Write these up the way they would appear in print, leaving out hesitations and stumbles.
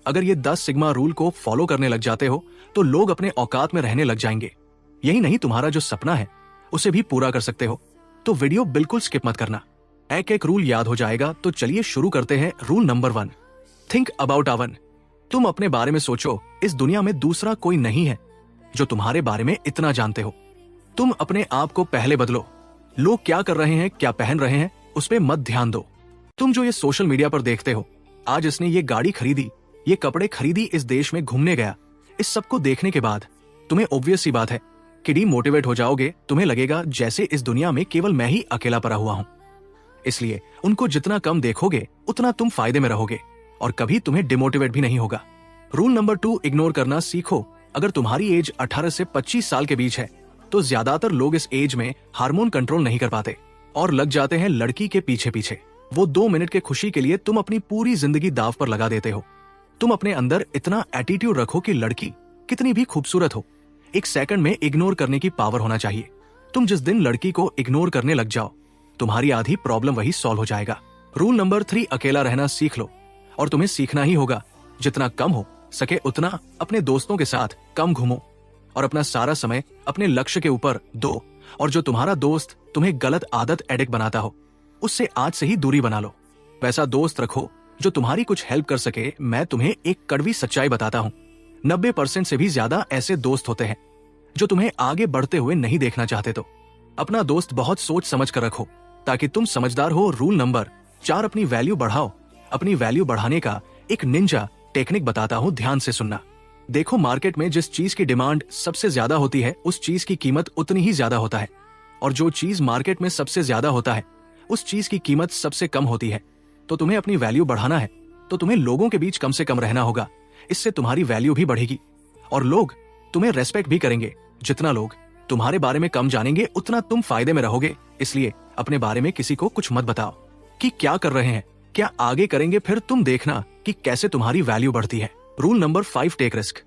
अगर ये 10 sigma rule को फॉलो करने लग जाते हो तो लोग अपने औकात में रहने लग जाएंगे। यही नहीं, तुम्हारा जो सपना है उसे भी पूरा कर सकते हो। तो वीडियो बिल्कुल स्किप मत करना, एक एक रूल याद हो जाएगा। तो चलिए शुरू करते हैं। रूल नंबर 1, थिंक अबाउट अवन। तुम अपने बारे में सोचो, इस दुनिया में दूसरा कोई नहीं है जो तुम्हारे बारे में इतना जानते हो। तुम अपने आप को पहले बदलो। लोग क्या कर रहे हैं, क्या पहन रहे हैं, उस पर मत ध्यान दो। तुम जो ये सोशल मीडिया पर देखते हो, आज इसने ये गाड़ी खरीदी, ये कपड़े खरीदी, इस देश में घूमने गया, इस सबको देखने के बाद तुम्हें ऑब्वियस सी बात है कि डीमोटिवेट हो जाओगे। तुम्हें लगेगा जैसे इस दुनिया में केवल मैं ही अकेला पड़ा हुआ हूं। इसलिए उनको जितना कम देखोगे उतना तुम फायदे में रहोगे और कभी तुम्हें डिमोटिवेट भी नहीं होगा। रूल नंबर 2, इग्नोर करना सीखो। अगर तुम्हारी एज 18 से 25 साल के बीच है तो ज्यादातर लोग इस एज में हार्मोन कंट्रोल नहीं कर पाते और लग जाते हैं लड़की के पीछे पीछे। वो 2 मिनट के खुशी के लिए तुम अपनी पूरी जिंदगी दांव पर लगा देते हो। तुम अपने अंदर इतना एटीट्यूड रखो कि लड़की कितनी भी खूबसूरत हो, 1 सेकंड में इग्नोर करने की पावर होना चाहिए। तुम जिस दिन लड़की को इग्नोर करने लग जाओ, तुम्हारी आधी प्रॉब्लम वही सॉल्व हो जाएगा। रूल नंबर 3, अकेला रहना सीख लो। और तुम्हें सीखना ही होगा, जितना कम हो सके उतना अपने दोस्तों के साथ कम घूमो और अपना सारा समय अपने लक्ष्य के ऊपर दो। और जो तुम्हारा दोस्त तुम्हें गलत आदत एडिक्ट बनाता हो, उससे आज से ही दूरी बना लो। वैसा दोस्त रखो जो तुम्हारी कुछ हेल्प कर सके। मैं तुम्हें एक कड़वी सच्चाई बताता हूँ, 90% से भी ज्यादा ऐसे दोस्त होते हैं जो तुम्हें आगे बढ़ते हुए नहीं देखना चाहते। तो अपना दोस्त बहुत सोच समझ कर रखो ताकि तुम समझदार हो। रूल नंबर 4, अपनी वैल्यू बढ़ाओ। अपनी वैल्यू बढ़ाने का एक निंजा टेक्निक बताता हूँ, ध्यान से सुनना। देखो, मार्केट में जिस चीज की डिमांड सबसे ज्यादा होती है उस चीज की कीमत उतनी ही ज्यादा होता है, और जो चीज मार्केट में सबसे ज्यादा होता है उस चीज की कीमत सबसे कम होती है। तो तुम्हें अपनी वैल्यू बढ़ाना है तो तुम्हें लोगों के बीच कम से कम रहना होगा। इससे तुम्हारी वैल्यू भी बढ़ेगी और लोग तुम्हें रेस्पेक्ट भी करेंगे। जितना लोग तुम्हारे बारे में कम जानेंगे उतना तुम फायदे में रहोगे। इसलिए अपने बारे में किसी को कुछ मत बताओ कि क्या कर रहे हैं, क्या आगे करेंगे, फिर तुम देखना कि कैसे तुम्हारी वैल्यू बढ़ती है। Rule number 5, take risk.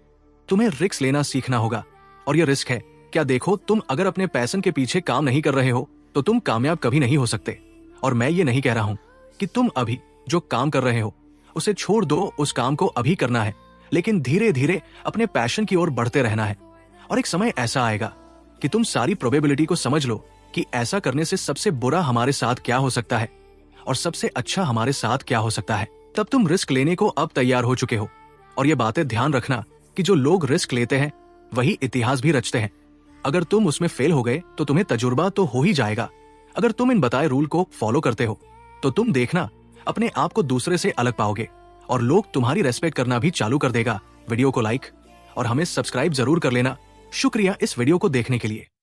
तुम्हें रिस्क लेना सीखना होगा। और यह रिस्क है क्या? देखो, तुम अगर अपने पैशन के पीछे काम नहीं कर रहे हो तो तुम कामयाब कभी नहीं हो सकते। और मैं ये नहीं कह रहा हूं कि तुम अभी जो काम कर रहे हो उसे छोड़ दो, उस काम को अभी करना है, लेकिन धीरे धीरे अपने पैशन की ओर बढ़ते रहना है। और एक समय ऐसा आएगा कि तुम सारी प्रोबेबिलिटी को समझ लो कि ऐसा करने से सबसे बुरा हमारे साथ क्या हो सकता है और सबसे अच्छा हमारे साथ क्या हो सकता है। तब तुम रिस्क लेने को अब तैयार हो चुके हो। और ये बातें ध्यान रखना कि जो लोग रिस्क लेते हैं वही इतिहास भी रचते हैं। अगर तुम उसमें फेल हो गए तो तुम्हें तजुर्बा तो हो ही जाएगा। अगर तुम इन बताए रूल को फॉलो करते हो तो तुम देखना अपने आप को दूसरे से अलग पाओगे और लोग तुम्हारी रेस्पेक्ट करना भी चालू कर देगा। वीडियो को लाइक और हमें सब्सक्राइब जरूर कर लेना। शुक्रिया इस वीडियो को देखने के लिए।